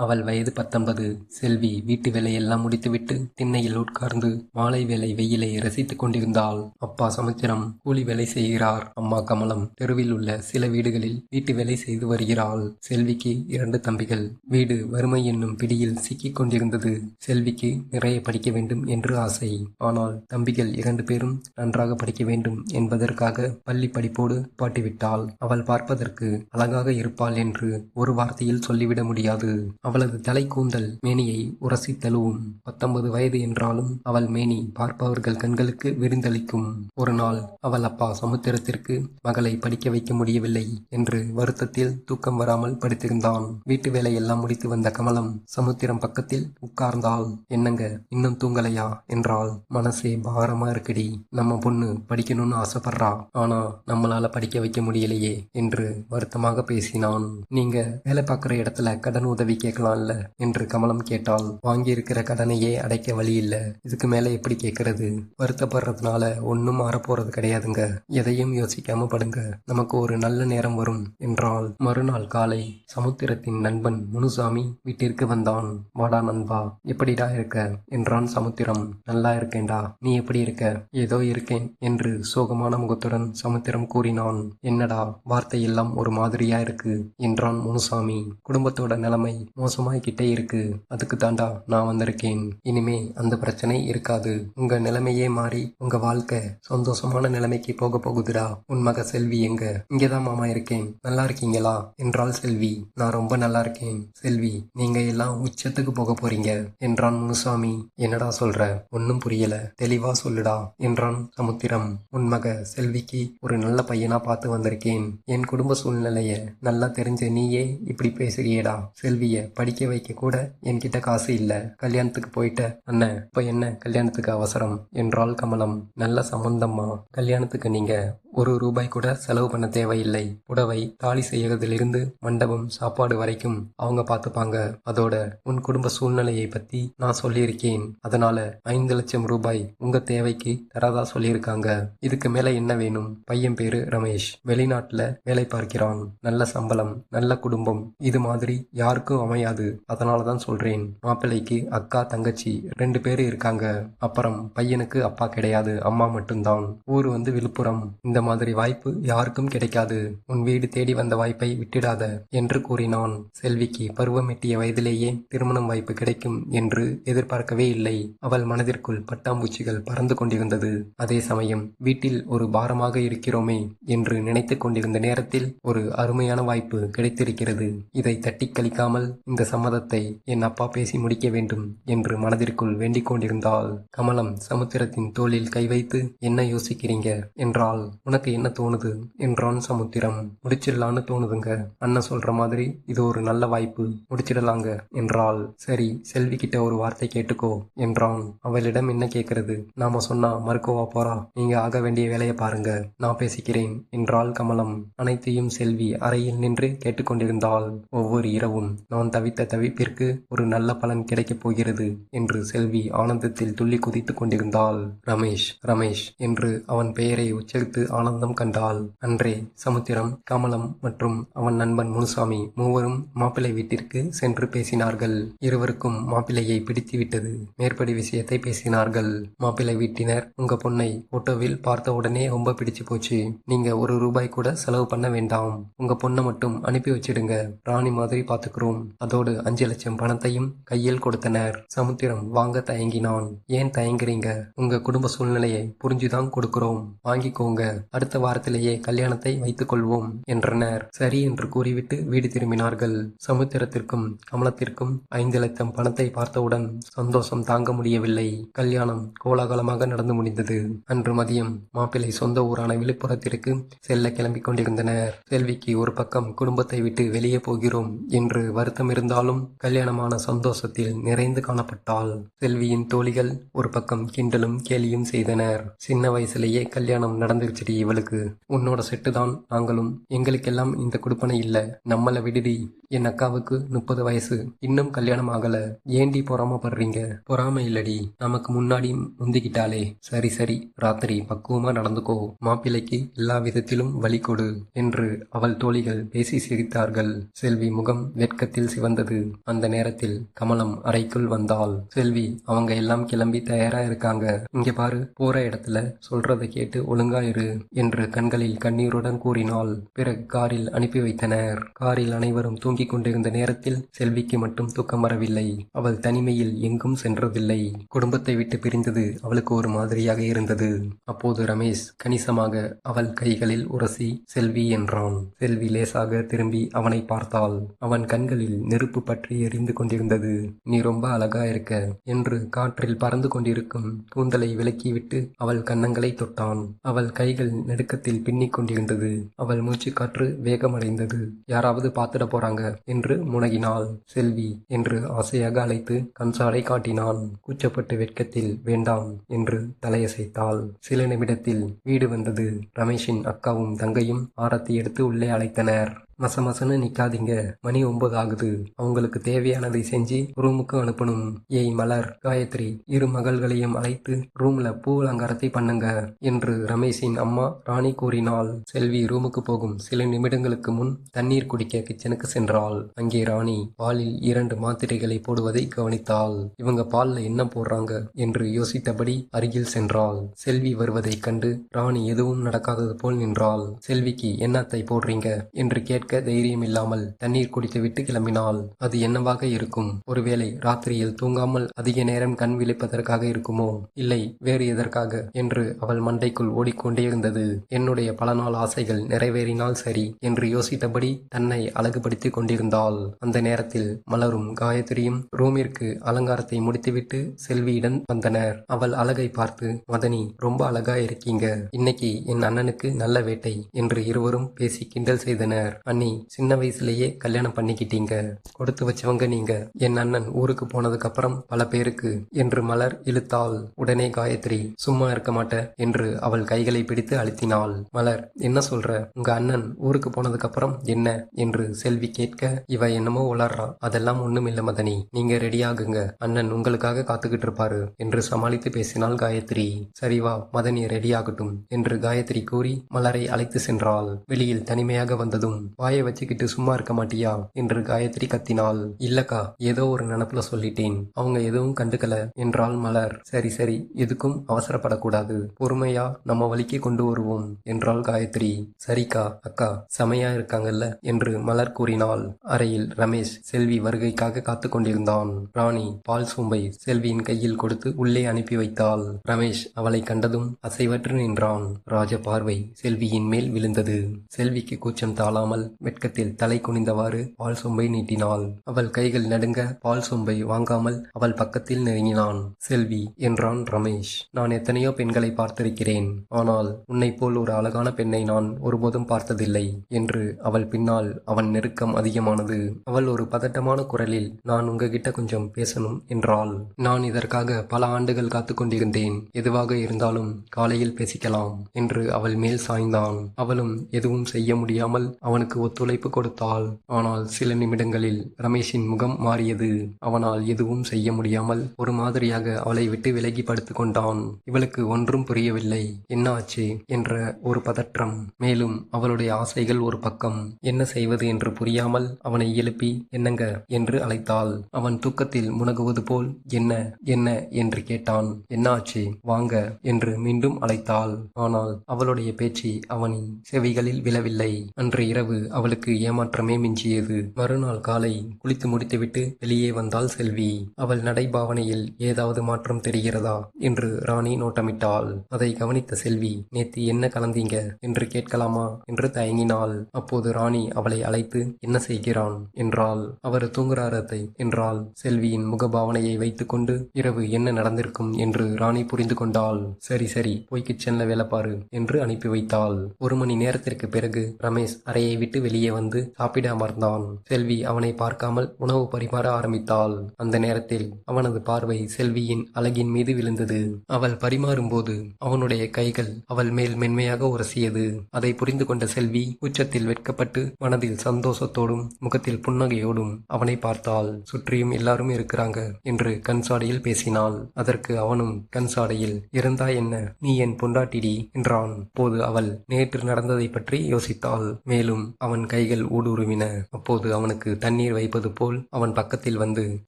அவள் வயது 19. செல்வி வீட்டு வேலையெல்லாம் முடித்துவிட்டு திண்ணையில் உட்கார்ந்து மாலை வேளை வெயிலை ரசித்துக் கொண்டிருந்தாள். அப்பா சமுத்திரம் கூலி வேலை செய்கிறார். அம்மா கமலம் தெருவில் உள்ள சில வீடுகளில் வீட்டு வேலை செய்து வருகிறாள். செல்விக்கு 2 தம்பிகள். வீடு வறுமை என்னும் பிடியில் சிக்கிக் கொண்டிருந்தது. செல்விக்கு நிறைய படிக்க வேண்டும் என்று ஆசை. ஆனால் தம்பிகள் 2 பேரும் நன்றாக படிக்க வேண்டும் என்பதற்காக பள்ளி படிப்போடு பாட்டிவிட்டாள். அவள் பார்ப்பதற்கு அழகாக இருப்பாள் என்று ஒரு வார்த்தையில் சொல்லிவிட முடியாது. அவளது தலை கூந்தல் மேனியை உரசி தழுவும். 19 வயது என்றாலும் அவள் மேனி பார்ப்பவர்கள் கண்களுக்கு விருந்தளிக்கும். ஒரு நாள் அவள் அப்பா சமுத்திரத்திற்கு மகளை படிக்க வைக்க முடியவில்லை என்று வருத்தத்தில் தூக்கம் வராமல் படுத்திருந்தான். வீட்டு வேலை எல்லாம் முடித்து வந்த கமலம் சமுத்திரம் பக்கத்தில் உட்கார்ந்தாள். என்னங்க இன்னும் தூங்கலையா என்றாள். மனசே பாரமா இருக்குடி. நம்ம பொண்ணு படிக்கணும்னு ஆசைப்படுறா, ஆனா நம்மளால படிக்க வைக்க முடியலையே என்று வருத்தமாக பேசினான். நீங்க வேலை பார்க்குற இடத்துல கடன் உதவி கேட்கலாம்ல என்று கமலம் கேட்டாள். வாங்கியிருக்கிற கடனையே அடைக்க வழி இல்ல, இதுக்கு மேல எப்படி கேட்கறது? வருத்தப்படுறதுனால ஒன்னும் மாறப்போறது கிடையாதுங்க. எதையும் யோசிக்காம படுங்க, நமக்கு ஒரு நல்ல நேரம் வரும் என்றாள். மறுநாள் காலை சமுத்திரத்தின் நண்பன் முனுசாமி வீட்டிற்கு வந்தான். வாடா நண்பா, எப்படிடா இருக்க என்றான் சமுத்திரம். நல்லா இருக்கேன்டா, நீ எப்படி இருக்க? ஏதோ இருக்கேன் என்று சோகமான முகத்துடன் சமுத்திரம் கூறினான். என்னடா வார்த்தையெல்லாம் ஒரு மாதிரியா இருக்கு என்றான் முனுசாமி. குடும்பத்தோட நிலைமை மோசமாய்கிட்டே இருக்கு, அதுக்கு தாண்டா நான் வந்திருக்கேன். இனிமே அந்த பிரச்சனை இருக்காது. உங்க நிலைமையே மாறி உங்க வாழ்க்கை சந்தோஷமான நிலைமைக்கு போக போகுதுடா. உன் மக செல்வி எங்க? இங்கதான் மாமா இருக்கேன். நல்லா இருக்கீங்களா என்றாள் செல்வி. நான் ரொம்ப நல்லா இருக்கேன் செல்வி, நீங்க எல்லாம் உச்சத்துக்கு போக போறீங்க என்றான் முனுசாமி. என்னடா சொல்ற? ஒன்னும் புரியல, தெளிவா சொல்லுடா என்றான் சமுத்திரம். உன் மக செல்விக்கு ஒரு நல்ல பையனா பார்த்து வந்திருக்கேன். என் குடும்ப சூழ்நிலைய நல்லா தெரிஞ்ச நீயே இப்படி பேசுறியேடா. செல்விய படிக்க வைக்க கூட என்கிட்ட காசு இல்ல. கல்யாணத்துக்கு போயிட்ட அண்ணன், இப்ப என்ன கல்யாணத்துக்கு அவசரம் என்றாள் கமலம். நல்ல சம்பந்தம்மா, கல்யாணத்துக்கு நீங்க ₹1 கூட செலவு பண்ண தேவையில்லை. புடவை தாலி செய்யறதிலிருந்து மண்டபம் சாப்பாடு வரைக்கும் அவங்க பார்த்துப்பாங்க. அதோட உன் குடும்ப சூழ்நிலையை பத்தி நான் சொல்லியிருக்கேன். அதனால ₹5,00,000 உங்க தேவைக்கு தரதா சொல்லியிருக்காங்க. இதுக்கு மேல என்ன வேணும்? பையன் பேரு ரமேஷ், வெளிநாட்டுல வேலை பார்க்கிறான். நல்ல சம்பளம், நல்ல குடும்பம், இது மாதிரி யாருக்கும் அமையாது. அதனாலதான் சொல்றேன். மாப்பிள்ளைக்கு அக்கா தங்கச்சி 2 பேரு இருக்காங்க. அப்புறம் பையனுக்கு அப்பா கிடையாது, அம்மா மட்டும்தான். ஊரு வந்து விழுப்புரம். இந்த மாதிரி வாய்ப்பு யாருக்கும் கிடைக்காது. உன் வீடு தேடி வந்த வாய்ப்பை விட்டுடாத என்று கூறினான். செல்விக்கு பருவம் எட்டிய வயதிலேயே திருமணம் வாய்ப்பு கிடைக்கும் என்று எதிர்பார்க்கவே இல்லை. அவள் மனதிற்குள் பட்டாம்பூச்சிகள் பறந்து கொண்டிருந்தது. அதே சமயம் வீட்டில் ஒரு பாரமாக இருக்கிறோமே என்று நினைத்து கொண்டிருந்த நேரத்தில் ஒரு அருமையான வாய்ப்பு கிடைத்திருக்கிறது. இதை தட்டி கழிக்காமல் இந்த சம்மதத்தை என் அப்பா பேசி முடிக்க வேண்டும் என்று மனதிற்குள் வேண்டிக் கொண்டிருந்தாள். கமலம் சமுத்திரத்தின் தோளில் கை வைத்து, என்ன யோசிக்கிறீங்க என்றாள். உனக்கு என்ன தோணுது என்றான் சமுத்திரம். முடிச்சிடலான்னு தோணுதுங்க. அண்ணன் சொல்ற மாதிரி இது ஒரு நல்ல வாய்ப்பு, முடிச்சிடலாங்க என்றாள். சரி, செல்வி கிட்ட ஒரு வார்த்தை கேட்டுக்கோ என்றான். அவளிடம் என்ன கேட்கறது? நாம சொன்னா மறுக்கவா போறா? நீங்க ஆக வேண்டிய வேலையை பாருங்க, நான் பேசிக்கிறேன் என்றாள் கமலம். அனைத்தையும் செல்வி அறையில் நின்று கேட்டுக்கொண்டிருந்தாள். ஒவ்வொரு இரவும் நான் தவித்த தவிப்பிற்கு ஒரு நல்ல பலன் கிடைக்கப் போகிறது என்று செல்வி ஆனந்தத்தில் துள்ளி குதித்துக் கொண்டிருந்தாள். ரமேஷ் ரமேஷ் என்று அவன் பெயரை உச்சரித்து ஆனந்தம் கண்டாள். அன்றே சமுத்திரம், கமலம் மற்றும் அவன் நண்பன் முனுசாமி மூவரும் மாப்பிள்ளை வீட்டிற்கு சென்று பேசினார்கள். இருவருக்கும் மாப்பிள்ளையை பிடித்துவிட்டது. மேற்படி விஷயத்தை பேசினார்கள். மாப்பிள்ளை வீட்டினர், உங்க பொண்ணை போட்டோவில் பார்த்த உடனே ரொம்ப பிடிச்சு போச்சு. நீங்க ₹1 கூட செலவு பண்ண வேண்டாம். உங்க பொண்ணை மட்டும் அனுப்பி வச்சிடுங்க, ராணி மாதிரி பாத்துக்கிறோம். அதோடு 5,00,000 பணத்தையும் கையில் கொடுத்தனர். சமுத்திரம் வாங்க தயங்கினான். ஏன் தயங்குறீங்க? உங்க குடும்ப சூழ்நிலையை புரிஞ்சுதான் கொடுக்கிறோம், வாங்கிக்கோங்க. அடுத்த வாரத்திலேயே கல்யாணத்தை வைத்துக் கொள்வோம் என்றனர். சரி என்று கூறிவிட்டு வீடு திரும்பினார்கள். சமுத்திரத்திற்கும் கமலத்திற்கும் 5,00,000 பணத்தை பார்த்தவுடன் சந்தோஷம் தாங்க முடியவில்லை. கல்யாணம் கோலாகலமாக நடந்து முடிந்தது. அன்று மதியம் மாப்பிள்ளை சொந்த ஊரான விழுப்புரத்திற்கு செல்ல கிளம்பிக் கொண்டிருந்தனர். செல்விக்கு ஒரு பக்கம் குடும்பத்தை விட்டு வெளியே போகிறோம் என்று வருத்தம் இருந்தாலும் கல்யாணமான சந்தோஷத்தில் நிறைந்து காணப்பட்டாள். செல்வியின் தோழிகள் ஒரு பக்கம் கிண்டலும் கேலியும் செய்தனர். சின்ன வயசுலேயே கல்யாணம் நடந்துருச்சுடி இவளுக்கு, உன்னோட செட்டு தான் நாங்களும், எங்களுக்கெல்லாம் இந்த குடுப்பனை இல்ல, நம்மள விடுடி. என் அக்காவுக்கு 30 வயசு, இன்னும் கல்யாணம் ஆகல, ஏண்டி பொறாமப்படுறீங்க? பொறாம இல்லடி, நமக்கு முன்னாடி முந்திக்கிட்டாலே. சரி சரி, ராத்திரி பக்குவமா நடந்துக்கோ, மாப்பிள்ளைக்கு எல்லா விதத்திலும் வழி கொடு என்று அவள் தோழிகள் பேசி சிரித்தார்கள். செல்வி முகம் வெட்கத்தில் சிவந்தது. வந்தது. அந்த நேரத்தில் கமலம் அறைக்குள் வந்தாள். செல்வி, அவங்க எல்லாம் கிளம்பி தயாரா இருக்காங்க. இங்க பாரு, போற இடத்துல சொல்றதை கேட்டு ஒழுங்கா இரு என்று கண்களில் கண்ணீருடன் கூறினாள். பிறகு காரில் அனுப்பி வைத்தனர். காரில் அனைவரும் தூங்கிக் கொண்டிருந்த நேரத்தில் செல்விக்கு மட்டும் தூக்கம் வரவில்லை. அவள் தனிமையில் எங்கும் சென்றதில்லை. குடும்பத்தை விட்டு பிரிந்தது அவளுக்கு ஒரு மாதிரியாக இருந்தது. அப்போது ரமேஷ் கணிசமாக அவள் கைகளில் உரசி செல்வி என்றான். செல்வி லேசாக திரும்பி அவனை பார்த்தாள். அவன் கண்களில் நெருப்பு பற்றி எரிந்து கொண்டிருந்தது. நீ ரொம்ப அழகா இருக்க என்று காற்றில் பறந்து கொண்டிருக்கும் கூந்தலை விலக்கிவிட்டு அவள் கன்னங்களை தொட்டான். அவள் கைகள் நடுக்கத்தில் பின்னிக் கொண்டிருந்தது. அவள் மூச்சுக்காற்று வேகமடைந்தது. யாராவது பார்த்துட போறாங்க என்று முனகினாள். செல்வி என்று ஆசையாக அழைத்து கண்சாடை காட்டினான். கூச்சப்பட்டு வெட்கத்தில் வேண்டாம் என்று தலையசைத்தாள். சில நிமிடத்தில் வீடு வந்தது. ரமேஷின் அக்காவும் தங்கையும் ஆரத்தி எடுத்து உள்ளே அழைத்தனர். மசமசன்னு நிக்காதீங்க, மணி 9 ஆகுது. அவங்களுக்கு தேவையானதை செஞ்சு ரூமுக்கு அனுப்பணும். ஏய் மலர், காயத்ரி, இரு மகள்களையும் அழைத்து ரூம்ல பூ அலங்காரத்தை பண்ணுங்க என்று ரமேஷின் அம்மா ராணி கூறினாள். செல்வி ரூமுக்கு போகும் சில நிமிடங்களுக்கு முன் தண்ணீர் குடிக்க கிச்சனுக்கு சென்றாள். அங்கே ராணி பாலில் 2 மாத்திரைகளை போடுவதை கவனித்தாள். இவங்க பால்ல என்ன போடுறாங்க என்று யோசித்தபடி அருகில் சென்றாள். செல்வி வருவதைக் கண்டு ராணி எதுவும் நடக்காதது போல் நின்றாள். செல்விக்கு என்னத்தை போடுறீங்க என்று கேட்க தைரியம் இல்லாமல் தண்ணீர் குடித்துவிட்டு கிளம்பினாள். அது என்னவாக இருக்கும்? ஒருவேளை ராத்திரியில் தூங்காமல் அதிக நேரம் கண் விழிப்பதற்காக இருக்குமோ, இல்லை வேறு எதற்காக என்று அவள் மண்டைக்குள் ஓடிக்கொண்டே இருந்தது. என்னுடைய பல நாள் ஆசைகள் நிறைவேறினால் சரி என்று யோசித்தபடி தன்னை அழகுபடுத்திக் கொண்டிருந்தாள். அந்த நேரத்தில் மலரும் காயத்ரியும் ரூமிற்கு அலங்காரத்தை முடித்துவிட்டு செல்வியிடம் வந்தனர். அவள் அழகை பார்த்து, மதனி ரொம்ப அழகா இருக்கீங்க, இன்னைக்கு என் அண்ணனுக்கு நல்ல வேட்டை என்று இருவரும் பேசி கிண்டல் செய்தனர். அண்ணி, சின்ன வயசுலயே கல்யாணம் பண்ணிக்கிட்டீங்க, கொடுத்து வச்சவங்க நீங்க. என் அண்ணன் ஊருக்கு போனதுக்கு அப்புறம் பல பேருக்கு என்று மலர் இழுத்தாள். உடனே காயத்ரி, சும்மா இருக்க மாட்ட என்று அவள் கைகளை பிடித்து அழுத்தினாள். மலர், என்ன சொல்ற? உங்க அண்ணன் ஊருக்கு போனதுக்கு அப்புறம் என்ன என்று செல்வி கேட்க, இவ என்னமோ உளறா. அதெல்லாம் ஒண்ணுமில்ல மதனி, நீங்க ரெடியாகுங்க, அண்ணன் உங்களுக்காக காத்துக்கிட்டு இருப்பாரு என்று சமாளித்து பேசினாள் காயத்ரி. சரி வா, மதனி ரெடியாகட்டும் என்று காயத்ரி கூறி மலரை அழைத்து சென்றாள். வெளியில் தனிமையாக வந்ததும், வாயை வச்சுக்கிட்டு சும்மா இருக்க மாட்டியா என்று காயத்ரி கத்தினாள். இல்லக்கா, ஏதோ ஒரு நினப்புல சொல்லிட்டேன், அவங்க எதுவும் கண்டுக்கல என்றாள் மலர். சரி சரி, எதுக்கும் அவசரப்படக்கூடாது, பொறுமையா நம்ம வழிக்கு கொண்டு வருவோம் என்றாள் காயத்ரி. சரிக்கா, அக்கா செமையா இருக்காங்கல்ல என்று மலர் கூறினாள். அறையில் ரமேஷ் செல்வி வருகைக்காக காத்து கொண்டிருந்தான். ராணி பால் சோம்பை செல்வியின் கையில் கொடுத்து உள்ளே அனுப்பி வைத்தாள். ரமேஷ் அவளை கண்டதும் அசைவற்று நின்றான். ராஜ பார்வை செல்வியின் மேல் விழுந்தது. செல்விக்கு கூச்சம் தாழாமல் வெட்கத்தில் தலை குனிந்தவாறு பால் சொம்பை நீட்டினாள். அவள் கைகள் நடுங்க பால் சொம்பை வாங்காமல் அவள் பக்கத்தில் நெருங்கினான். செல்வி என்றான் ரமேஷ், நான் எத்தனையோ பெண்களை பார்த்திருக்கிறேன், ஆனால் உன்னை போல் ஒரு அழகான பெண்ணை நான் ஒருபோதும் பார்த்ததில்லை என்று அவள் பின்னால் அவன் நெருக்கம் அதிகமானது. அவள் ஒரு பதட்டமான குரலில், நான் உங்ககிட்ட கொஞ்சம் பேசணும் என்றாள். நான் இதற்காக பல ஆண்டுகள் காத்து கொண்டிருந்தேன், எதுவாக இருந்தாலும் காலையில் பேசிக்கலாம் என்று அவள் மேல் சாய்ந்தான். அவளும் எதுவும் செய்ய முடியாமல் அவனுக்கு ஒத்துழைப்பு கொடுத்தாள். ஆனால் சில நிமிடங்களில் ரமேஷின் முகம் மாறியது. அவனால் எதுவும் செய்ய முடியாமல் ஒரு மாதிரியாக அவளை விட்டு விலகி படுத்து கொண்டான். இவளுக்கு ஒன்றும் புரியவில்லை. என்ன ஆச்சு என்ற ஒரு பதற்றம், மேலும் அவளுடைய ஆசைகள் ஒரு பக்கம். என்ன செய்வது என்று புரியாமல் அவனை எழுப்பி என்னங்க என்று அழைத்தாள். அவன் தூக்கத்தில் முனகுவது போல் என்ன என்ன என்று கேட்டான். என்ன ஆச்சு, வாங்க என்று மீண்டும் அழைத்தாள். ஆனால் அவளுடைய பேச்சு அவனின் செவிகளில் விழவில்லை. அன்று இரவு அவளுக்கு ஏமாற்றமே மிஞ்சியது. மறுநாள் காலை குளித்து முடித்துவிட்டு வெளியே வந்தாள் செல்வி. அவள் நடைபாவனையில் ஏதாவது மாற்றம் தெரிகிறதா என்று ராணி நோட்டமிட்டாள். அதை கவனித்த செல்வி, நேத்து என்ன கலந்தீங்க என்று கேட்கலாமா என்று தயங்கினாள். அப்போது ராணி அவளை அழைத்து, என்ன செய்கிறான் என்றாள். அவர் தூங்குறாரத்தை என்றாள். செல்வியின் முகபாவனையை வைத்துக் கொண்டு இரவு என்ன நடந்திருக்கும் என்று ராணி புரிந்து கொண்டாள். சரி சரி, போய் கிச்சன்ல வேலை பாரு என்று அனுப்பி வைத்தாள். 1 மணி நேரத்திற்கு பிறகு ரமேஷ் அறையை விட்டு வெளியே வந்து சாப்பிட அமர்ந்தான். செல்வி அவனை பார்க்காமல் உணவு பரிமாற ஆரம்பித்தாள். அந்த நேரத்தில் அவனது பார்வை செல்வியின் அழகின் மீது விழுந்தது. அவள் பரிமாறும்போது அவனுடைய கைகள் அவள் மேல் மென்மையாக உரசியது. அதை புரிந்து கொண்ட செல்வி உச்சத்தில் வெட்கப்பட்டு மனதில் சந்தோஷத்தோடும் முகத்தில் புன்னகையோடும் அவனை பார்த்தாள். சுற்றியும் எல்லாரும் இருக்கிறாங்க என்று கண்சாடையில் பேசினாள். அதற்கு அவனும் கண்சாடையில், இருந்தா என்ன, நீ என் பொண்டாட்டிடி என்றான். போது அவள் நேற்று நடந்ததை பற்றி யோசித்தாள். மேலும் அவன் அவன் கைகள் ஊடுருவின. அப்போது அவனுக்கு தண்ணீர் வைப்பது போல் அவன் பக்கத்தில் வந்து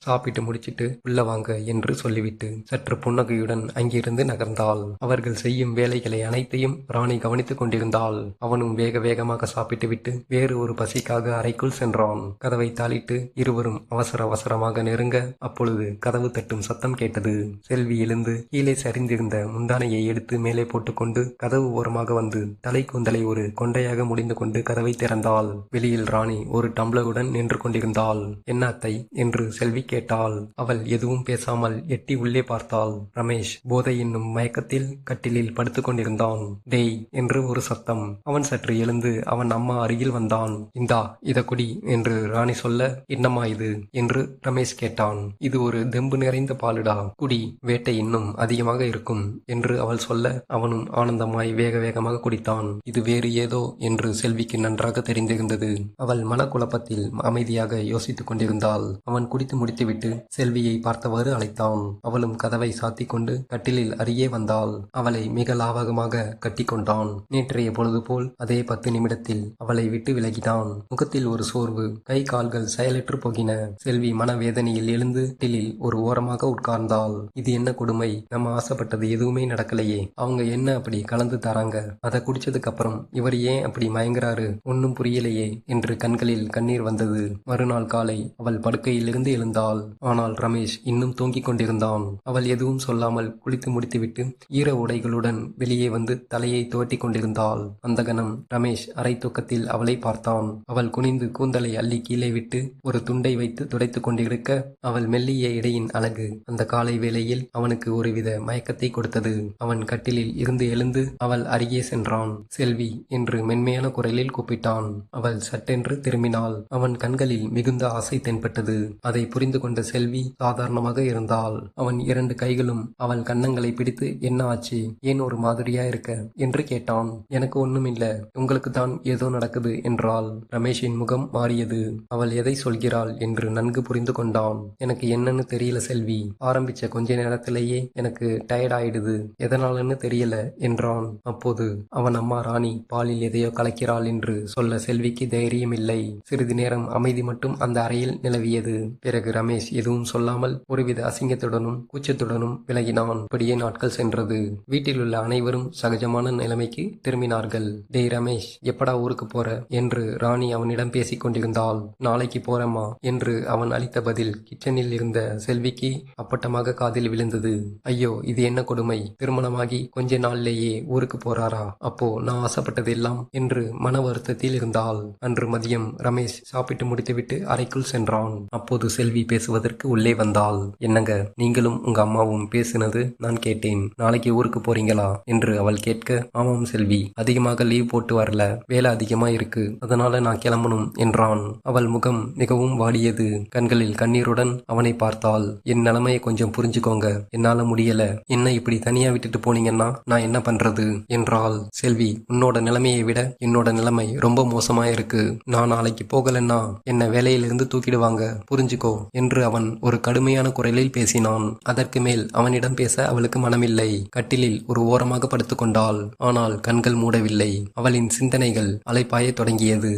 சாப்பிட்டு முடிச்சிட்டு உள்ள வாங்க என்று சொல்லிவிட்டு சற்று புன்னகையுடன் அங்கிருந்து நகர்ந்தாள். அவர்கள் செய்யும் வேலைகளை அனைத்தையும் ராணி கவனித்துக் கொண்டிருந்தாள். அவனும் வேக வேகமாக சாப்பிட்டு விட்டு வேறு ஒரு பசிக்காக அறைக்குள் சென்றான். கதவை தாளிட்டு இருவரும் அவசர அவசரமாக நெருங்க அப்பொழுது கதவு தட்டும் சத்தம் கேட்டது. செல்வி எழுந்து கீழே சரிந்திருந்த முந்தானையை எடுத்து மேலே போட்டுக்கொண்டு கதவு ஓரமாக வந்து தலை கூந்தலை ஒரு கொண்டையாக முடிந்து கொண்டு கதவை திறந்தாள். வெளியில் ராணி ஒரு டம்ளருடன் நின்று கொண்டிருந்தாள். என்ன அத்தை என்று செல்வி கேட்டாள். அவள் எதுவும் பேசாமல் எட்டி உள்ளே பார்த்தாள். ரமேஷ் போதை என்னும் மயக்கத்தில் கட்டிலில் படுத்துக் கொண்டிருந்தான். டேய் என்று ஒரு சத்தம். அவன் சற்று எழுந்து அவன் அம்மா அருகில் வந்தான். இந்தா இத குடி என்று ராணி சொல்ல, என்னம்மா இது என்று ரமேஷ் கேட்டான். இது ஒரு தெம்பு நிறைந்த பாலுடா, குடி, வேட்டை இன்னும் அதிகமாக இருக்கும் என்று அவள் சொல்ல அவனும் ஆனந்தமாய் வேக வேகமாக குடித்தான். இது வேறு ஏதோ என்று செல்விக்கு நன்றாக தெரிந்திருந்தது. அவள் மனக்குழப்பத்தில் அமைதியாக யோசித்துக் கொண்டிருந்தாள். அவன் குடித்து முடித்துவிட்டு செல்வியை பார்த்தவாறு அழைத்தான். அவளும் கதவை சாத்தி கொண்டு கட்டிலில் அருகே வந்தாள். அவளை மிக லாவகமாக கட்டி கொண்டான். நேற்றைய பொழுது போல் அதே 10 நிமிடத்தில் அவளை விட்டு விலகினான். முகத்தில் ஒரு சோர்வு, கை கால்கள் செயலற்று போகின. செல்வி மனவேதனையில் எழுந்து கட்டிலில் ஒரு ஓரமாக உட்கார்ந்தாள். இது என்ன கொடுமை, நம்ம ஆசைப்பட்டது எதுவுமே நடக்கலையே, அவங்க என்ன அப்படி கலந்து தராங்க, அதை குடிச்சதுக்கு அப்புறம் இவர் ஏன் அப்படி மயங்குறாரு, ஒன்னும் புரியலையே என்று கண்களில் கண்ணீர் வந்தது. மறுநாள் காலை அவள் படுக்கையிலிருந்து எழுந்தாள். ஆனால் ரமேஷ் இன்னும் தூங்கிக் கொண்டிருந்தான். அவள் எதுவும் சொல்லாமல் குளித்து முடித்துவிட்டு ஈர உடைகளுடன் வெளியே வந்து தலையை துவட்டி கொண்டிருந்தாள். அந்த கணம் ரமேஷ் அரை தூக்கத்தில் அவளை பார்த்தான். அவள் குனிந்து கூந்தலை அள்ளி கீழே விட்டு ஒரு துண்டை வைத்து துடைத்துக் கொண்டிருக்க அவள் மெல்லிய இடையின் அழகு அந்த காலை வேளையில் அவனுக்கு ஒருவித மயக்கத்தை கொடுத்தது. அவன் கட்டிலில் இருந்து எழுந்து அவள் அருகே சென்றான். செல்வி என்று மென்மையான குரலில் கூப்பிட்டான். அவள் சட்டென்று திரும்பினாள். அவன் கண்களில் மிகுந்த ஆசை தென்பட்டது. அதை புரிந்து கொண்ட செல்வி சாதாரணமாக இருந்தாள். அவன் 2 கைகளும் அவள் கன்னங்களை பிடித்து, என்ன ஆச்சு, ஏன் ஒரு மாதிரியா இருக்க என்று கேட்டான். எனக்கு ஒண்ணுமில்ல, உங்களுக்கு தான் ஏதோ நடக்குது என்றாள். ரமேஷின் முகம் மாறியது. அவள் எதை சொல்கிறாள் என்று நன்கு புரிந்து கொண்டான். எனக்கு என்னன்னு தெரியல செல்வி, ஆரம்பிச்ச கொஞ்ச நேரத்திலேயே எனக்கு டயர்ட் ஆயிடுது, எதனாலன்னு தெரியல என்றான். அப்போது அவன் அம்மா ராணி பாலில் எதையோ கலக்கிறாள் என்று சொல்ல செல்விக்கு தைரியம் இல்லை. சிறிது நேரம் அமைதி மட்டும் அந்த அறையில் நிலவியது. பிறகு ரமேஷ் எதுவும் சொல்லாமல் ஒருவித அசிங்கத்துடனும் கூச்சத்துடனும் விலகினான். இப்படியே நாட்கள் சென்றது. வீட்டில் உள்ள அனைவரும் சகஜமான நிலைமைக்கு திரும்பினார்கள். டேய் ரமேஷ், எப்படா ஊருக்கு போற என்று ராணி அவனிடம் பேசிக் கொண்டிருந்தாள். நாளைக்கு போறேம்மா என்று அவன் அளித்த பதில் கிச்சனில் இருந்த செல்விக்கு அப்பட்டமாக காதில் விழுந்தது. ஐயோ, இது என்ன கொடுமை, திருமணமாகி கொஞ்ச நாள்லேயே ஊருக்கு போறாரா, அப்போ நான் ஆசைப்பட்டது எல்லாம் என்று மன வருத்தத்தில் இருந்தாள். அன்று மதியம் ரமேஷ் சாப்பிட்டு முடித்துவிட்டு அறைக்குள் சென்றான். அப்போது செல்வி பேசுவதற்கு உள்ளே வந்தாள். என்னங்க, நீங்களும் உங்க அம்மாவும் பேசினது நான் கேட்டேன், நாளைக்கு ஊருக்கு போறீங்களா என்று அவள் கேட்க, ஆமாம் செல்வி, அதிகமாக லீவ் போட்டு வரல, வேலை அதிகமா இருக்கு, அதனால நான் கிளம்பணும் என்றான். அவள் முகம் மிகவும் வாடியது. கண்களில் கண்ணீருடன் அவனை பார்த்தாள். என் நிலைமையை கொஞ்சம் புரிஞ்சுக்கோங்க, என்னால முடியல, என்ன இப்படி தனியா விட்டுட்டு போனீங்கன்னா நான் என்ன பண்றது என்றாள். செல்வி, உன்னோட நிலைமையை விட என்னோட நிலைமை ரொம்ப மோசமா இருக்கு, நான் நாளைக்கு போகலன்னா என்ன வேலையிலிருந்து தூக்கிடுவாங்க, புரிஞ்சுக்கோ என்று அவன் ஒரு கடுமையான குரலில் பேசினான். அதற்கு மேல் அவனிடம் பேச அவளுக்கு மனமில்லை. கட்டிலில் ஒரு ஓரமாக படுத்துக்கொண்டாள். ஆனால் கண்கள் மூடவில்லை. அவளின் சிந்தனைகள் அலைப்பாய தொடங்கியது.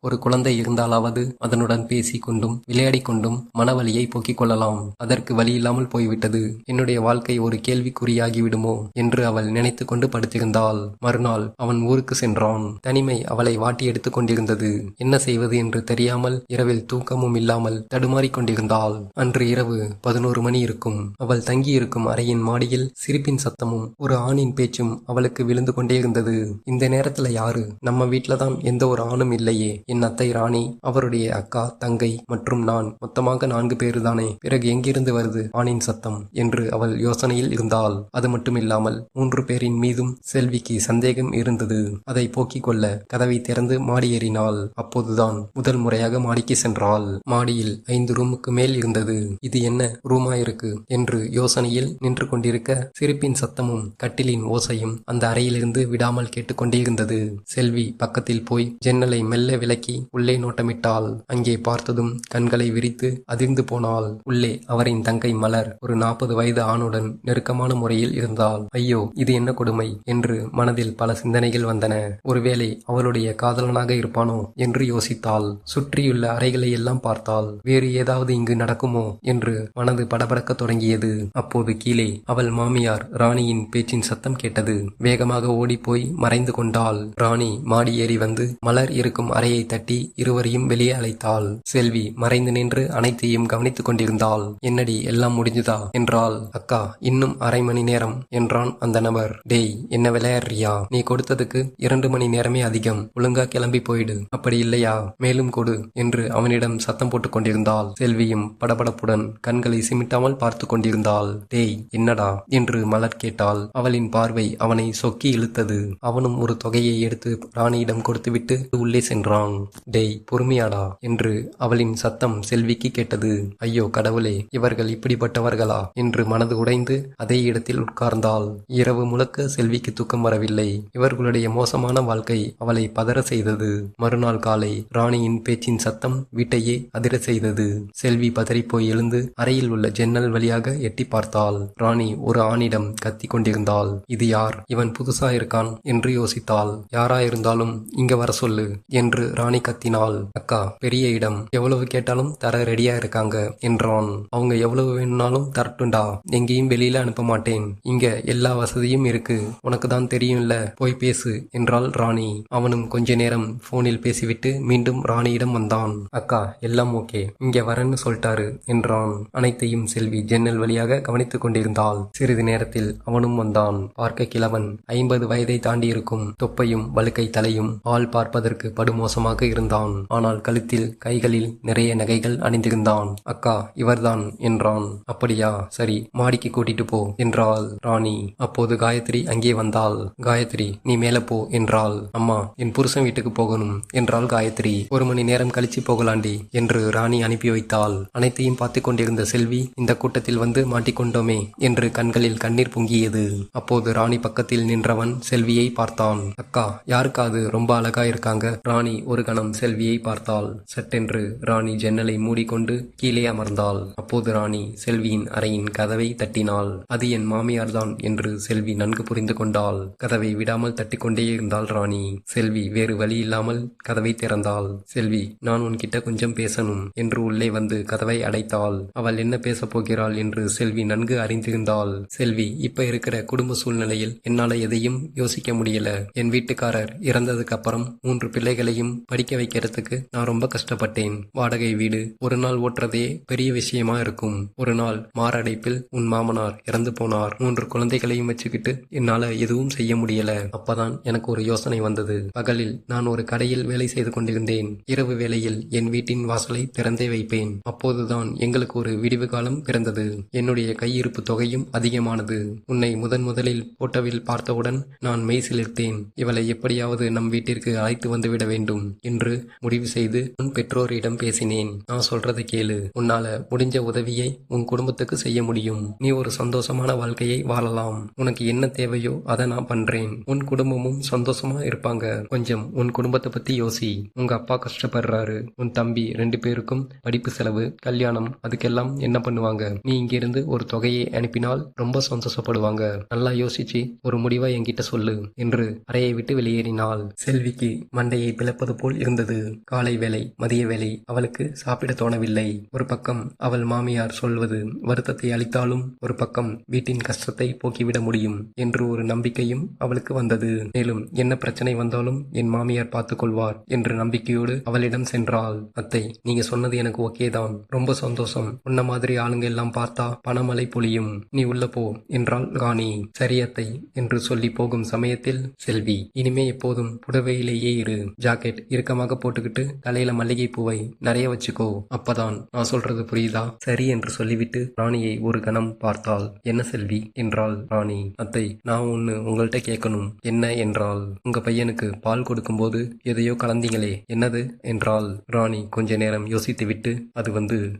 ஒரு குழந்தை இருந்தாலாவது அதனுடன் பேசி கொண்டும் விளையாடி கொண்டும் மனவலியை போக்கிக் கொள்ளலாம். அதற்கு வழி இல்லாமல் போய்விட்டது. என்னுடைய வாழ்க்கை ஒரு கேள்விக்குறியாகிவிடுமோ என்று அவள் நினைத்து கொண்டு படுத்திருந்தாள். மறுநாள் அவன் ஊருக்கு சென்றான். தனிமை அவளை வாட்டி எடுத்துக் கொண்டிருந்தது. என்ன செய்வது என்று தெரியாமல் இரவில் தூக்கமும் இல்லாமல் தடுமாறிக் கொண்டிருந்தாள். அன்று இரவு 11 மணி இருக்கும். அவள் தங்கியிருக்கும் அறையின் மாடியில் சிரிப்பின் சத்தமும் ஒரு ஆணின் பேச்சும் அவளுக்கு விழுந்து கொண்டே இருந்தது. இந்த நேரத்துல யாரு, நம்ம வீட்டுலதான் எந்த ஒரு ஆணும் இல்லையே, என் அத்தை ராணி, அவருடைய அக்கா, தங்கை மற்றும் நான், மொத்தமாக 4 பேரு தானே, பிறகு எங்கிருந்து வருது ஆணின் சத்தம் என்று அவள் யோசனையில் இருந்தாள். அது மட்டும் இல்லாமல் 3 பேரின் மீதும் செல்விக்கு சந்தேகம் இருந்தது. அதை போக்கிக் கொள்ள கதவை திறந்து மாடி ஏறினாள். அப்போதுதான் முதல் முறையாக மாடிக்கு சென்றாள். மாடியில் 5 ரூமுக்கு மேல் இருந்தது. இது என்ன ரூமா இருக்கு என்று யோசனையில் நின்று கொண்டிருக்க சிரிப்பின் சத்தமும் கட்டிலின் ஓசையும் அந்த அறையிலிருந்து விடாமல் கேட்டுக்கொண்டே இருந்தது. செல்வி பக்கத்தில் போய் ஜன்னலை மெல்ல விலக்கி விலக்கி உள்ளே நோட்டமிட்டாள். அங்கே பார்த்ததும் கண்களை விரித்து அதிர்ந்து போனாள். உள்ளே அவரின் தங்கை மலர் ஒரு 40 வயது ஆணுடன் நெருக்கமான முறையில் இருந்தாள். ஐயோ, இது என்ன கொடுமை என்று மனதில் பல சிந்தனைகள் வந்தன. ஒருவேளை அவளுடைய காதலனாக இருப்பானோ என்று யோசித்தாள். சுற்றியுள்ள அறைகளை எல்லாம் பார்த்தாள். வேறு ஏதாவது இங்கு நடக்குமோ என்று மனது படபடக்க தொடங்கியது. அப்போது கீழே அவள் மாமியார் ராணியின் பேச்சின் சத்தம் கேட்டது. வேகமாக ஓடிப்போய் மறைந்து கொண்டாள். ராணி மாடி ஏறி வந்து மலர் இருக்கும் அறையை தட்டி இருவரையும் வெளியே அழைத்தாள். செல்வி மறைந்து நின்று அனைத்தையும் கவனித்துக் கொண்டிருந்தாள். என்னடி, எல்லாம் முடிஞ்சுதா என்றாள். அக்கா, இன்னும் அரை மணி நேரம் என்றான் அந்த நபர். டேய், என்ன விளையாடுறியா? நீ கொடுத்ததுக்கு 2 மணி நேரமே அதிகம். ஒழுங்கா கிளம்பி போயிடு. அப்படி இல்லையா மேலும் கொடு என்று அவனிடம் சத்தம் போட்டுக் கொண்டிருந்தாள். செல்வியும் படபடப்புடன் கண்களை சிமிட்டாமல் பார்த்து கொண்டிருந்தாள். டேய், என்னடா என்று மலர் கேட்டாள். அவளின் பார்வை அவனை சொக்கி இழுத்தது. அவனும் ஒரு தொகையை எடுத்து ராணியிடம் கொடுத்துவிட்டு உள்ளே சென்றான். டேய், பொறுமையாடா என்று அவளின் சத்தம் செல்விக்கு கேட்டது. ஐயோ கடவுளே, இவர்கள் இப்படிப்பட்டவர்களா என்று மனது உடைந்து அதே இடத்தில் உட்கார்ந்தாள். இரவு முழுக்க செல்விக்கு தூக்கம் வரவில்லை. இவர்களுடைய மோசமான வாழ்க்கை அவளை பதற செய்தது. மறுநாள் காலை ராணியின் பேச்சின் சத்தம் வீட்டையே அதிர செய்தது. செல்வி பதறிப்போய் எழுந்து அறையில் உள்ள ஜன்னல் வழியாக எட்டி பார்த்தாள். ராணி ஒரு ஆணிடம் கத்தி கொண்டிருந்தாள். இது யார்? இவன் புதுசா இருக்கான் என்று யோசித்தாள். யாராயிருந்தாலும் இங்க வர சொல்லு என்று ராணி கத்தினாள். அக்கா, பெரிய இடம், எவ்வளவு கேட்டாலும் தர ரெடியா இருக்காங்க என்றான். அவங்க எவ்வளவு வேணும்னாலும் தரட்டுண்டா, எங்கேயும் வெளியில அனுப்ப மாட்டேன். இங்க எல்லா வசதியும் இருக்கு, உனக்கு தான் தெரியும்ல, போய் பேசு என்றாள் ராணி. அவனும் கொஞ்ச நேரம் போனில் பேசிவிட்டு மீண்டும் ராணியிடம் வந்தான். அக்கா, எல்லாம் ஓகே, இங்க வரேன்னு சொல்லிட்டாரு என்றான். அனைத்தையும் செல்வி ஜன்னல் வழியாக கவனித்துக் கொண்டிருந்தாள். சிறிது நேரத்தில் அவனும் வந்தான். பார்க்க கிழவன் 50 வயதை தாண்டி இருக்கும். தொப்பையும் வழுக்கை தலையும் ஆள் பார்ப்பதற்கு படுமோசமாக இருந்தான். ஆனால் கழுத்தில் கைகளில் நிறைய நகைகள் அணிந்திருந்தான். அக்கா, இவர்தான் என்றான். அப்படியா, சரி, மாடிக்கு கூட்டிட்டு போ என்றாள் ராணி. அப்போது காயத்ரி அங்கே வந்தாள். காயத்ரி, நீ மேல போ என்றாள். அம்மா, என் புருஷன் வீட்டுக்கு போகணும் என்றாள் காயத்ரி. 1 மணி நேரம் கழிச்சு போகலாண்டி என்று ராணி அனுப்பி வைத்தாள். அனைத்தையும் பார்த்து கொண்டிருந்த செல்வி, இந்த கூட்டத்தில் வந்து மாட்டிக்கொண்டோமே என்று கண்களில் கண்ணீர் பொங்கியது. அப்போது ராணி பக்கத்தில் நின்றவன் செல்வியை பார்த்தான். அக்கா, யாருக்காது ரொம்ப அழகா இருக்காங்க. ராணி ஒரு கணம் செல்வியை பார்த்தாள். சட்டென்று ராணி ஜன்னலை மூடிக்கொண்டு கீழே அமர்ந்தாள். அப்போது ராணி செல்வியின் அறையின் கதவை தட்டினாள். அது என் மாமியார்தான் என்று செல்வி நன்கு புரிந்து கொண்டாள். கதவை விடாமல் தட்டிக்கொண்டே இருந்தாள் ராணி. செல்வி வேறு வழி இல்லாமல் கதவை திறந்தாள். செல்வி, நான் உன்கிட்ட கொஞ்சம் பேசணும் என்று உள்ளே வந்து கதவை அடைத்தாள். அவள் என்ன பேச போகிறாள் என்று செல்வி நன்கு அறிந்திருந்தாள். செல்வி, இப்ப இருக்கிற குடும்ப சூழ்நிலையில் என்னால எதையும் யோசிக்க முடியல. என் வீட்டுக்காரர் இறந்ததுக்கு அப்புறம் 3 பிள்ளைகளையும் படிக்க வைக்கிறதுக்கு நான் ரொம்ப கஷ்டப்பட்டேன். வாடகை வீடு ஒரு நாள் ஓட்டுறதே பெரிய விஷயமா இருக்கும். ஒரு நாள் மாரடைப்பில் உன் மாமனார் இறந்து போனார். 3 குழந்தைகளையும் வச்சுக்கிட்டு என்னால எதுவும் செய்ய முடியல. அப்பதான் எனக்கு ஒரு யோசனை வந்தது. பகலில் நான் ஒரு கடையில் வேலை செய்து கொண்டிருந்தேன். இரவு வேளையில் என் வீட்டின் வாசலை திறந்தே வைப்பேன். அப்போதுதான் எங்களுக்கு ஒரு விடிவு காலம் பிறந்தது. என்னுடைய கையிருப்பு தொகையும் அதிகமானது. உன்னை முதலில் போட்டோவில் பார்த்தவுடன் நான் மெய் சிலிர்த்தேன். இவளை எப்படியாவது நம் வீட்டிற்கு அழைத்து வந்துவிட வேண்டும் என்று முடிவு செய்து உன் பெற்றோரிடம் பேசினேன். நான் சொல்றதை கேளு. உன்னால முடிஞ்ச உதவியை உன் குடும்பத்துக்கு செய்ய முடியும். நீ ஒரு சந்தோஷமான வாழ்க்கையை வாழலாம். உனக்கு என்ன தேவையோ அதை நான் பண்றேன். உன் குடும்பமும் சந்தோஷமா இருப்பாங்க. கொஞ்சம் உன் குடும்பத்தை பத்தி யோசி. உங்க அப்பா கஷ்டப்படுறாரு. உன் தம்பி 2 பேருக்கும் படிப்பு செலவு, கல்யாணம், அதுக்கெல்லாம் என்ன பண்ணுவாங்க? நீ இங்கிருந்து ஒரு தொகையை அனுப்பினால் ரொம்ப சந்தோஷப்படுவாங்க. நல்லா யோசிச்சு ஒரு முடிவா என்கிட்ட சொல்லு என்று அறையை விட்டு வெளியேறினாள். செல்விக்கு மண்டையை பிளப்பது போல் இருந்தது. காலை வேலை, மதிய வேலை, அவளுக்கு சாப்பிட தோணவில்லை. ஒரு பக்கம் அவள் மாமியார் சொல்வது வருத்தத்தை அளித்தாலும் ஒரு பக்கம் வீட்டின் கஷ்டத்தை போக்கிவிட முடியும் என்று ஒரு நம்பிக்கையும் அவளுக்கு வந்தது. மேலும் என்ன பிரச்சனை வந்தாலும் என் மாமியார் பார்த்துக் கொள்வார் என்ற நம்பிக்கையோடு அவளிடம் சென்றாள். அத்தை, நீங்க சொன்னது எனக்கு ஓகே தான். ரொம்ப சந்தோஷம். உன்ன மாதிரி ஆளுங்க எல்லாம் பார்த்தா பணமழை பொழியும். நீ உள்ள போ என்றாள் ராணி. சரி அத்தை என்று சொல்லி போகும் சமயத்தில் செல்வி, இனிமே எப்போதும் புடவையிலேயே இரு. ஜாக்கெட் இறுக்கமாக போட்டுக்கிட்டு தலையில மல்லிகை பூவை நிறைய வச்சுக்கோ. அப்பதான் நான் சொல்றது புரியுதா? சரி என்று சொல்லிவிட்டு ராணியை ஒரு கணம் பார்த்தாள். என்ன செல்வி என்றாள் ராணி. அத்தை, நான் ஒன்னு உங்கள்கிட்ட கேட்கணும். என்ன என்றாள். உங்க பையனுக்கு பால் கொடுக்கும்போது எதையோ கலந்தீங்களே, என்னது என்றாள் ராணி. கொஞ்ச நேரம் யோசித்து விட்டு, அது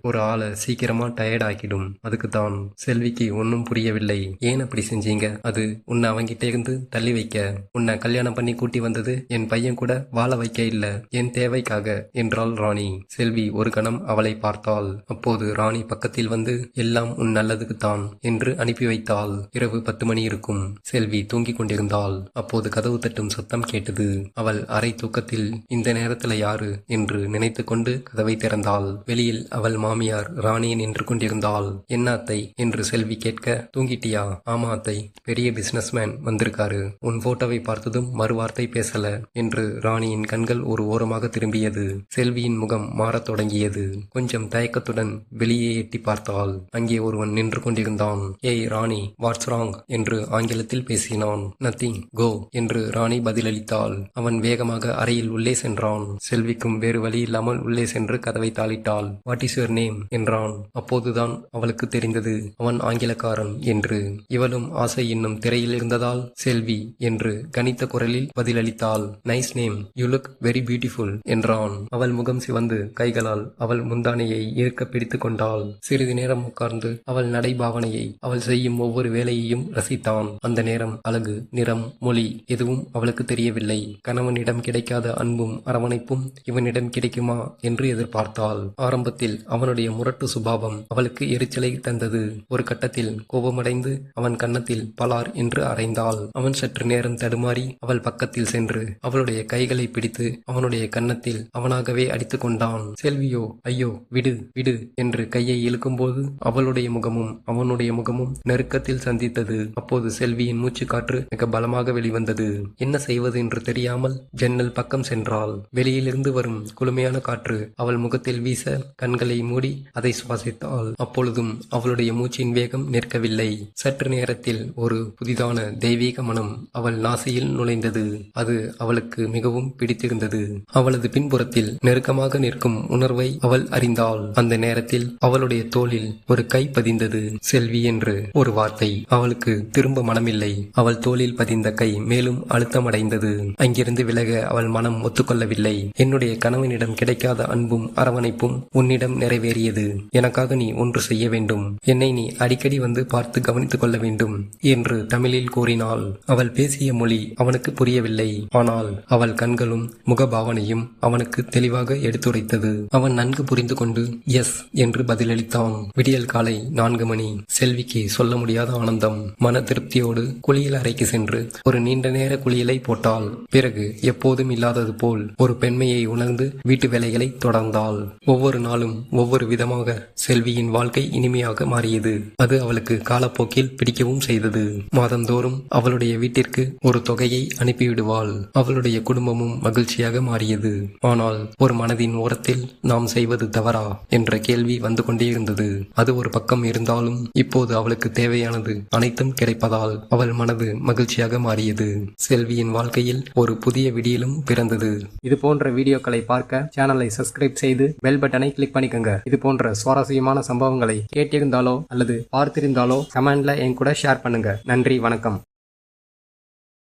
ஒரு ஆளை சீக்கிரமா டயர்ட் ஆக்கிடும், அதுக்குத்தான். செல்விக்கு ஒன்னும் புரியவில்லை. ஏன் அப்படி செஞ்சீங்க? அது உன்னை அவங்கிட்ட இருந்து தள்ளி வைக்க. உன்னை கல்யாணம் பண்ணி கூட்டி வந்தது என் பையன் கூட வாழ வைக்க இல்ல. இல்ல என் தேவைக்காக என்றாள் ராணி. செல்வி ஒரு கணம் அவளை பார்த்தாள். அப்போது ராணி பக்கத்தில் வந்து எல்லாம் உன் நல்லதுக்குத்தான் என்று அனுப்பி வைத்தாள். இரவு 10 மணி இருக்கும். செல்வி தூங்கிக் கொண்டிருந்தாள். அப்போது கதவு தட்டும் சத்தம் கேட்டது. அவள் அரை தூக்கத்தில் இந்த நேரத்துல யாரு என்று நினைத்து கொண்டு கதவை திறந்தாள். வெளியில் அவள் மாமியார் ராணி நின்று கொண்டிருந்தாள். என்ன அத்தை என்று செல்வி கேட்க, தூங்கிட்டியா? ஆமா அத்தை, பெரிய பிசினஸ்மேன் வந்திருக்காரு. உன் போட்டோவை பார்த்ததும் மறுவார்த்தை பேசல என்று ராணியின் கண்கள் ஒரு ஓரமாக திரும்பியது. செல்வியின் முகம் மாறத் தொடங்கியது. கொஞ்சம் தயக்கத்துடன் வெளியே எட்டி பார்த்தாள். அங்கே ஒருவன் நின்று கொண்டிருந்தான். ஏய் ராணி, வாட்ஸ் ராங் என்று ஆங்கிலத்தில் பேசினான். நத்திங், கோ என்று ராணி பதிலளித்தாள். அவன் வேகமாக அறையில் உள்ளே சென்றான். செல்விக்கும் வேறு வழி இல்லாமல் உள்ளே சென்று கதவை தாளிட்டாள். வாட் இஸ் யுவர் நேம் என்றான். அப்போதுதான் அவளுக்கு தெரிந்தது அவன் ஆங்கிலக்காரன் என்று. இவளும் ஆசை என்னும் திரையில் இருந்ததால் செல்வி என்று கனித்த குரலில் பதிலளித்தாள். Nice name, you look very beautiful என்றான். அவள் முகம் சிவந்து கைகளால் அவள் முந்தானையை ஈர்க்க பிடித்து கொண்டாள். சிறிது நேரம் உட்கார்ந்து அவள் நடைபாவனையை, அவள் செய்யும் ஒவ்வொரு வேலையையும் ரசித்தான். அந்த நேரம் அழகு, நிறம், மொழி எதுவும் அவளுக்கு தெரியவில்லை. கணவனிடம் கிடைக்காத அன்பும் அரவணைப்பும் இவனிடம் கிடைக்குமா என்று எதிர்பார்த்தாள். ஆரம்பத்தில் அவனுடைய முரட்டு சுபாவம் அவளுக்கு எரிச்சலை தந்தது. ஒரு கட்டத்தில் கோபமடைந்து அவன் கன்னத்தில் பலார் என்று அறைந்தாள். அவன் சற்று நேரம் தடுமாறி அவள் பக்கத்தில் சென்று அவளுடைய கைகளை பிடித்து அவனுடைய கன்னத்தில் அவனாகவே அடித்து கொண்டான். செல்வியோ ஐயோ விடு விடு என்று கையை இழுக்கும்போது அவளுடைய முகமும் அவனுடைய முகமும் நெருக்கத்தில் சந்தித்தது. அப்போது செல்வியின் மூச்சு காற்று மிக பலமாக வெளிவந்தது. என்ன செய்வது என்று தெரியாமல் ஜன்னல் பக்கம் சென்றாள். வெளியிலிருந்து வரும் குளுமையான காற்று அவள் முகத்தில் வீச கண்களை மூடி அதை சுவாசித்தாள். அப்பொழுதும் அவளுடைய மூச்சின் வேகம் நிற்கவில்லை. சற்று நேரத்தில் ஒரு புதிதான தெய்வீக மனம் அவள் நாசியில் நுழைந்தது. அது அவளுக்கு மிகவும் பிடித்திருந்தது. அவளது பின்புறத்தில் நெருக்கமாக நிற்கும் உணர்வை அவள் அறிந்தாள். அந்த நேரத்தில் அவளுடைய தோளில் ஒரு கை பதிந்தது. செல்வி என்று ஒரு வார்த்தை. அவளுக்கு திரும்ப மனமில்லை. அவள் தோளில் பதிந்த கை மேலும் அழுத்தமடைந்தது. அங்கிருந்து விலக அவள் மனம் ஒத்துக்கொள்ளவில்லை. என்னுடைய கணவனிடம் கிடைக்காத அன்பும் அரவணைப்பும் உன்னிடம் நிறைவேறியது. எனக்காக நீ ஒன்று செய்ய வேண்டும். என்னை நீ அடிக்கடி வந்து பார்த்து கவனித்துக் கொள்ள வேண்டும் என்று தமிழில் கூறினாள். அவள் பேசிய மொழி அவனுக்கு புரியவில்லை. ஆனால் அவள் கண்களும் முகபாவனையும் அவனுக்கு தெளிவாக எடுத்துரைத்தது. அவன் நன்கு புரிந்து கொண்டு எஸ் என்று பதிலளித்தான். விடியல் காலை 4 மணி. செல்விக்கு சொல்ல முடியாத ஆனந்தம். மன திருப்தியோடு குளியல் அறைக்கு சென்று ஒரு நீண்ட நேர குளியலை போட்டாள். பிறகு எப்போதும் இல்லாதது போல் ஒரு பெண்மையை உணர்ந்து வீட்டு வேலைகளை தொடர்ந்தாள். ஒவ்வொரு நாளும் ஒவ்வொரு விதமாக செல்வியின் வாழ்க்கை இனிமையாக மாறியது. அது அவளுக்கு காலப்போக்கில் பிடிக்கவும் செய்தது. மாதந்தோறும் அவளுடைய வீட்டிற்கு ஒரு தொகையை அனுப்பிவிடுவாள். அவளுடைய குடும்பமும் மகிழ்ச்சியாக மாறியது. ஆனால் ஒரு மனதின் ஓரத்தில் நாம் செய்வது தவறா என்ற கேள்வி வந்து கொண்டே இருந்தது. அது ஒரு பக்கம் இருந்தாலும் இப்போது அவளுக்கு தேவையானது அனைத்தும் கிடைப்பதால் அவள் மனது மகிழ்ச்சியாக மாறியது. செல்வியின் வாழ்க்கையில் ஒரு புதிய விடியலும் பிறந்தது. இது போன்ற வீடியோக்களை பார்க்க சேனலை சப்ஸ்கிரைப் செய்து பெல் பட்டனை கிளிக் பண்ணிக்கோங்க. இது போன்ற சுவாரஸ்யமான சம்பவங்களை கேட்டிருந்தாலோ அல்லது பார்த்திருந்தாலோ கமெண்ட்ல என் கூட ஷேர் பண்ணுங்க. நன்றி, வணக்கம்.